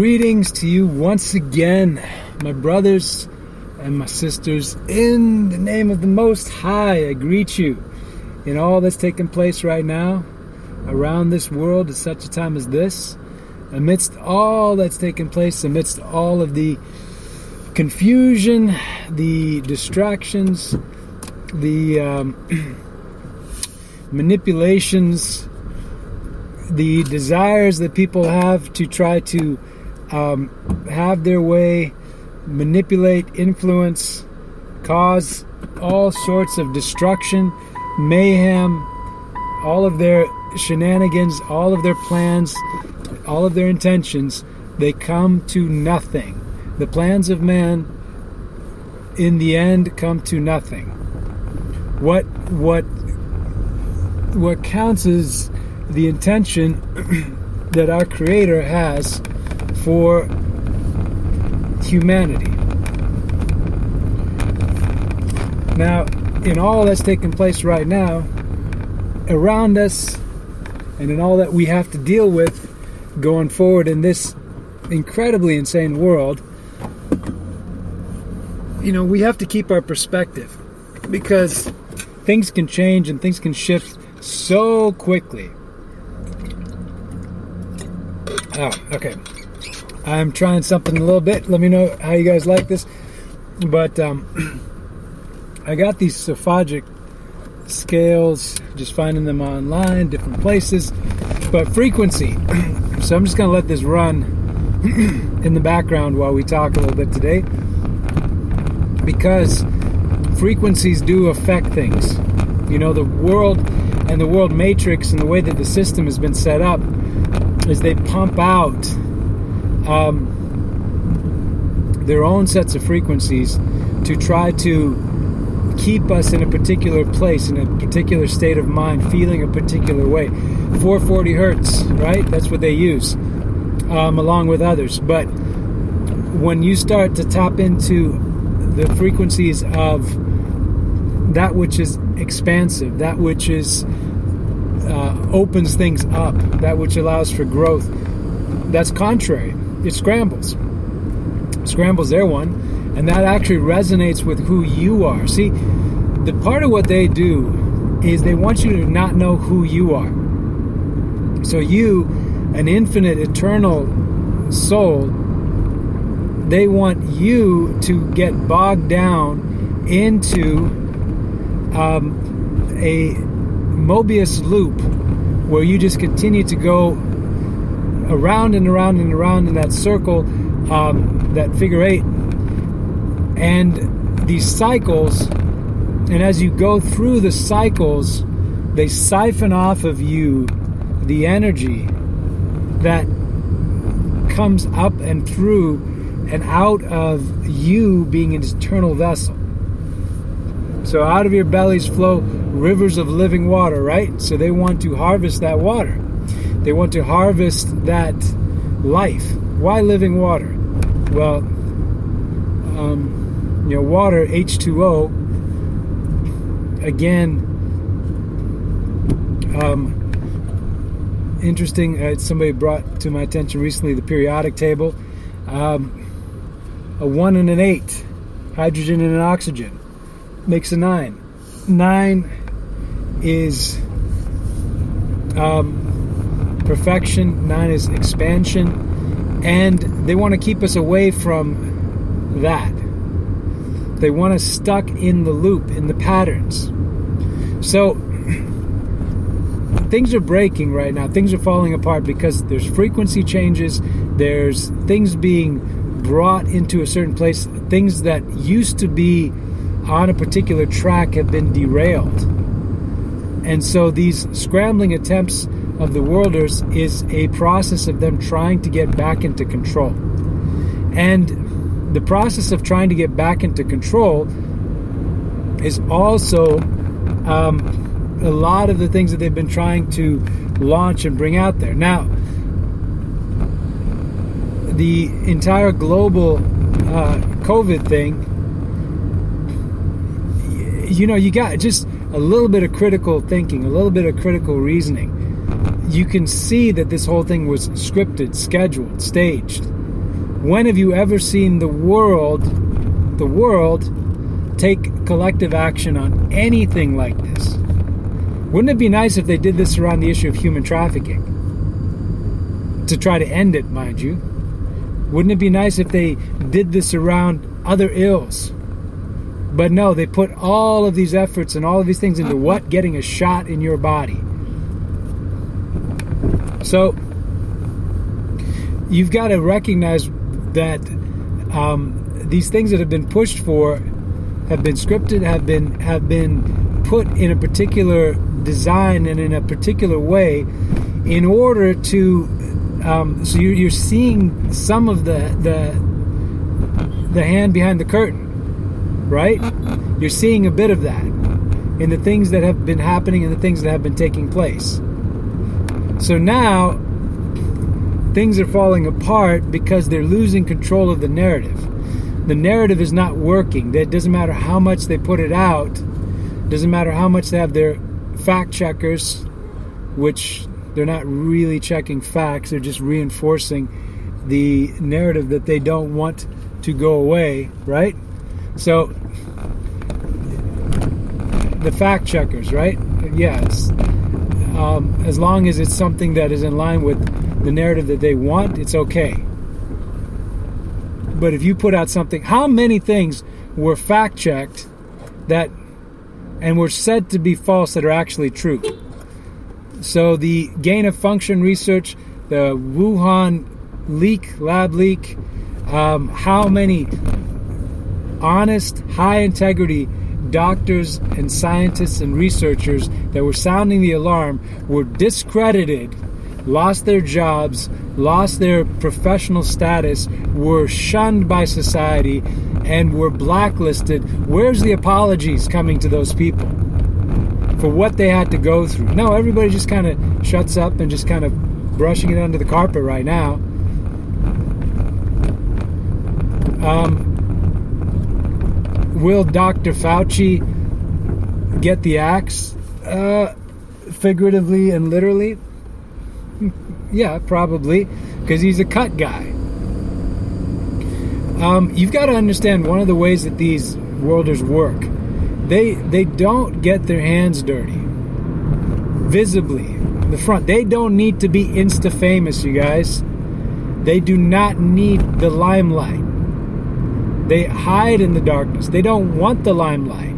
Greetings to you once again, my brothers and my sisters. In the name of the Most High, I greet you in all that's taking place right now around this world at such a time as this. Amidst all that's taking place, amidst all of the confusion, the distractions, the manipulations, the desires that people have to try to have their way, manipulate, influence, cause all sorts of destruction, mayhem, all of their shenanigans, all of their plans, all of their intentions, they come to nothing. The plans of man, in the end, come to nothing. What counts is the intention that our Creator has for humanity. Now, in all that's taking place right now, around us, and in all that we have to deal with going forward in this incredibly insane world, we have to keep our perspective, because things can change and things can shift so quickly. Oh, okay. I'm trying something a little bit. Let me know how you guys like this. But I got these sophagic scales, just finding them online, different places. But frequency. So I'm just going to let this run in the background while we talk a little bit today, because frequencies do affect things. The world and the world matrix and the way that the system has been set up is they pump out their own sets of frequencies to try to keep us in a particular place, in a particular state of mind, feeling a particular way. 440 hertz, right? That's what they use, along with others. But when you start to tap into the frequencies of that which is expansive, that which is opens things up, that which allows for growth, that's contrary. It scrambles their one, and that actually resonates with who you are. See, the part of what they do is they want you to not know who you are. So you, an infinite, eternal soul, they want you to get bogged down into a Mobius loop where you just continue to go around and around and around in that circle, that figure eight, and these cycles. And as you go through the cycles, they siphon off of you the energy that comes up and through and out of you being an eternal vessel. So out of your bellies flow rivers of living water, right? So they want to harvest that water. They want to harvest that life. Why living water? Well, water, H2O, again, interesting, somebody brought to my attention recently the periodic table. A 1 and an 8, hydrogen and an oxygen, makes a 9. 9 is perfection, 9 is expansion, and they want to keep us away from that. They want us stuck in the loop, in the patterns. So things are breaking right now. Things are falling apart because there's frequency changes. There's things being brought into a certain place. Things that used to be on a particular track have been derailed. And so these scrambling attempts of the worlders is a process of them trying to get back into control. And the process of trying to get back into control is also a lot of the things that they've been trying to launch and bring out there. Now, the entire global COVID thing, you got just a little bit of critical thinking, a little bit of critical reasoning. You can see that this whole thing was scripted, scheduled, staged. When have you ever seen the world take collective action on anything like this? Wouldn't it be nice if they did this around the issue of human trafficking? To try to end it, mind you. Wouldn't it be nice if they did this around other ills? But no, they put all of these efforts and all of these things into what? Getting a shot in your body. So, you've got to recognize that these things that have been pushed for have been scripted, have been put in a particular design and in a particular way in order to so you're seeing some of the hand behind the curtain, right? You're seeing a bit of that in the things that have been happening and the things that have been taking place. So now things are falling apart because they're losing control of the narrative. The narrative is not working. It doesn't matter how much they put it out. It doesn't matter how much they have their fact checkers, which they're not really checking facts. They're just reinforcing the narrative that they don't want to go away, right? So, the fact checkers, right? Yes. As long as it's something that is in line with the narrative that they want, it's okay. But if you put out something, how many things were fact checked that and were said to be false that are actually true? So the gain of function research, the Wuhan lab leak, how many honest, high integrity doctors and scientists and researchers that were sounding the alarm were discredited, lost their jobs, lost their professional status, were shunned by society, and were blacklisted. Where's the apologies coming to those people for what they had to go through? No, everybody just kind of shuts up and just kind of brushing it under the carpet right now. Will Dr. Fauci get the axe? Figuratively and literally? Yeah, probably, because he's a cut guy. You've got to understand one of the ways that these worlders work. They don't get their hands dirty visibly in the front. They don't need to be insta-famous, you guys. They do not need the limelight. They hide in the darkness. They don't want the limelight.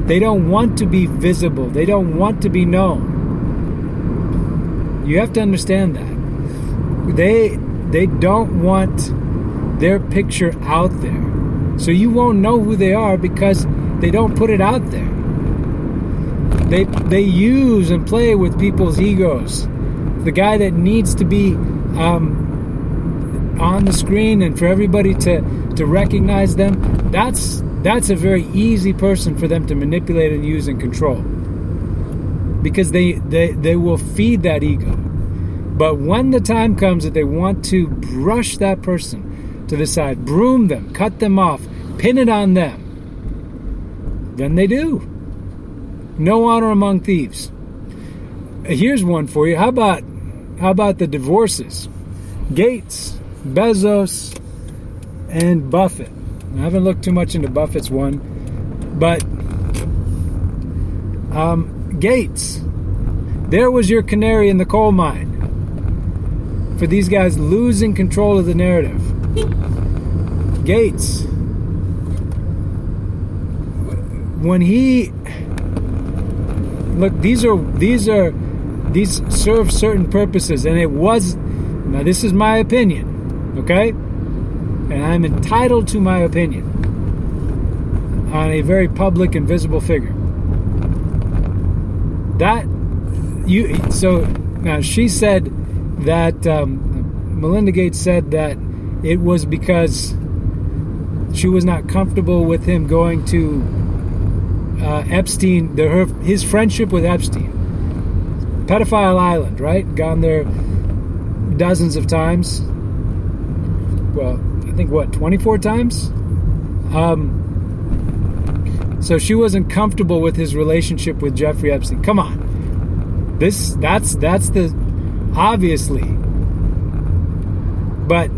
They don't want to be visible. They don't want to be known. You have to understand that. They don't want their picture out there. So you won't know who they are because they don't put it out there. They use and play with people's egos. The guy that needs to be on the screen and for everybody to recognize them, that's a very easy person for them to manipulate and use and control. Because they will feed that ego. But when the time comes that they want to brush that person to the side, broom them, cut them off, pin it on them, then they do. No honor among thieves. Here's one for you. How about the divorces? Gates, Bezos, and Buffett. I haven't looked too much into Buffett's one, but Gates, there was your canary in the coal mine for these guys losing control of the narrative. Gates, when he look, these serve certain purposes, and it was, now this is my opinion, okay? And I'm entitled to my opinion on a very public and visible figure. So now she said that Melinda Gates said that it was because she was not comfortable with him going to Epstein, his friendship with Epstein. Pedophile Island, right? Gone there dozens of times. Well, I think 24 times? So she wasn't comfortable with his relationship with Jeffrey Epstein. Come on. That's the obviously. But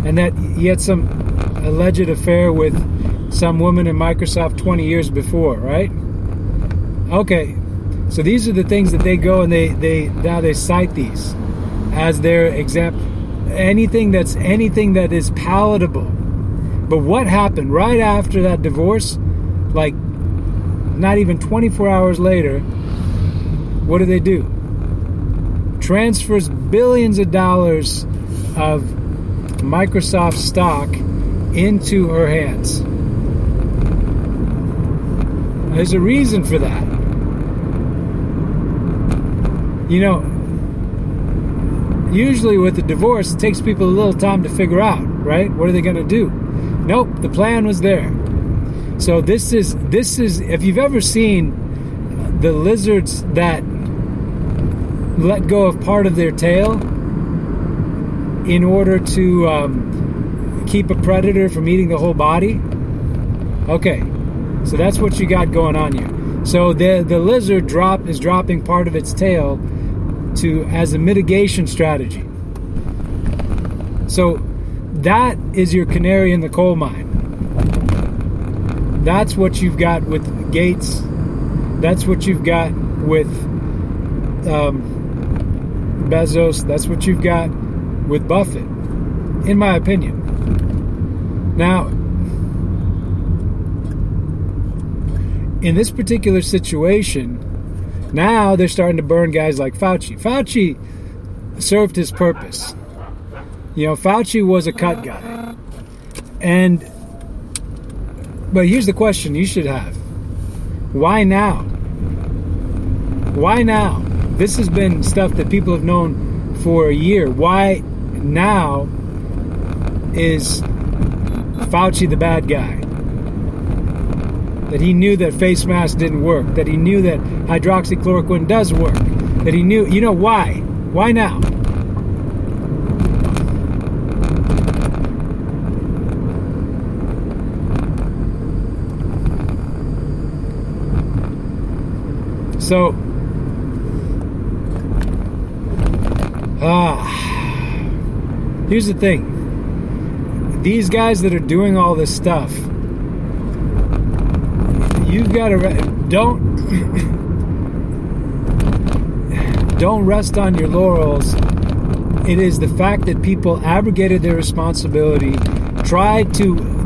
and that he had some alleged affair with some woman in Microsoft 20 years before, right? Okay, so these are the things that they go and they cite these as their example. Anything that is palatable. But what happened right after that divorce? Like, not even 24 hours later, what do? Transfers billions of dollars of Microsoft stock into her hands. There's a reason for that. You know, usually with a divorce, it takes people a little time to figure out, right? What are they going to do? Nope, the plan was there. So this is, if you've ever seen the lizards that let go of part of their tail in order to keep a predator from eating the whole body. Okay, so that's what you got going on here. So the lizard is dropping part of its tail as a mitigation strategy. So that is your canary in the coal mine. That's what you've got with Gates. That's what you've got with Bezos. That's what you've got with Buffett, in my opinion. Now, in this particular situation, now they're starting to burn guys like Fauci. Fauci served his purpose. You know, Fauci was a cut guy. But here's the question you should have. Why now? Why now? This has been stuff that people have known for a year. Why now is Fauci the bad guy? That he knew that face masks didn't work. That he knew that hydroxychloroquine does work. That he knew, why? Why now? So, here's the thing. These guys that are doing all this stuff, you've got to don't rest on your laurels. It is the fact that people abrogated their responsibility,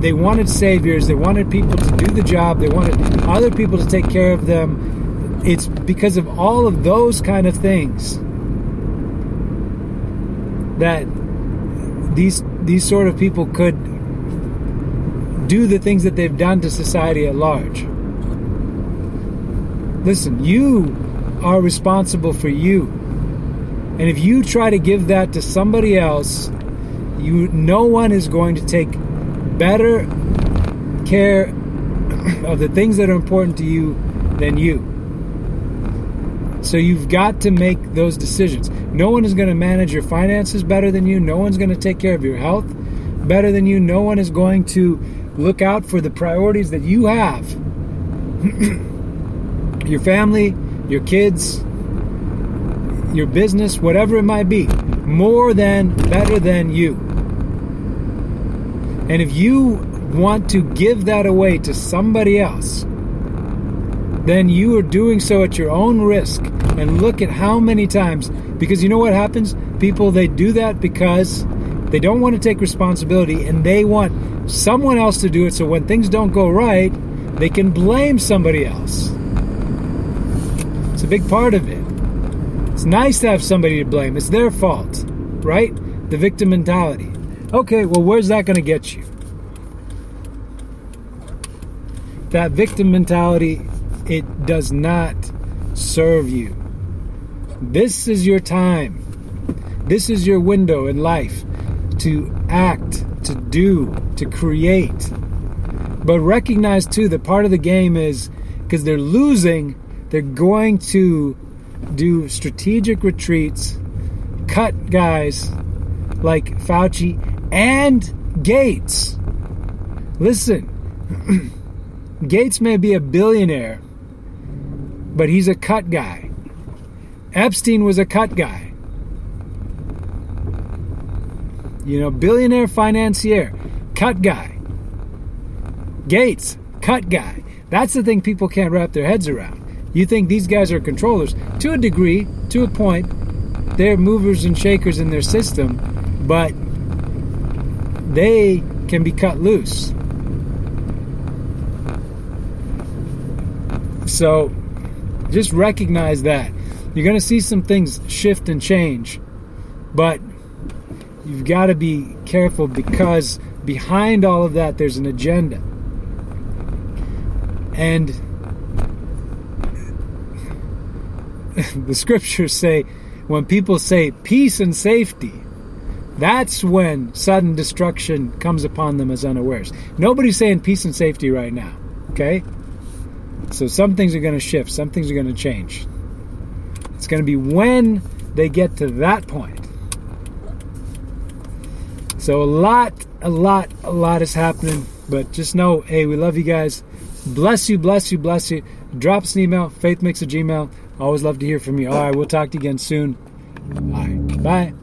they wanted saviors, they wanted people to do the job, they wanted other people to take care of them. It's because of all of those kind of things that these sort of people could do the things that they've done to society at large. Listen, you are responsible for you. And if you try to give that to somebody else, no one is going to take better care of the things that are important to you than you. So you've got to make those decisions. No one is going to manage your finances better than you. No one's going to take care of your health better than you. No one is going to look out for the priorities that you have. Your family, your kids, your business, whatever it might be. Better than you. And if you want to give that away to somebody else, then you are doing so at your own risk. And look at how many times, because you know what happens? People, they do that because they don't want to take responsibility and they want someone else to do it, so when things don't go right, they can blame somebody else. It's a big part of it. It's nice to have somebody to blame. It's their fault, right? The victim mentality. Okay, well, where's that going to get you? That victim mentality, it does not serve you. This is your time. This is your window in life to act, to do, to create. But recognize too that part of the game is, because they're losing, they're going to do strategic retreats, cut guys like Fauci and Gates. Listen, Gates may be a billionaire, but he's a cut guy. Epstein was a cut guy. billionaire financier, cut guy. Gates, cut guy. That's the thing people can't wrap their heads around. You think these guys are controllers. To a degree, to a point, they're movers and shakers in their system, but they can be cut loose. So just recognize that. You're going to see some things shift and change, but you've got to be careful, because behind all of that there's an agenda. And the scriptures say, when people say peace and safety, that's when sudden destruction comes upon them as unawares. Nobody's saying peace and safety right now, okay? So some things are going to shift, some things are going to change. It's going to be when they get to that point. So a lot is happening, but just know, hey, we love you guys. Bless you. Drop us an email, faithmix@gmail.com. Always love to hear from you. All right, we'll talk to you again soon. All right, bye.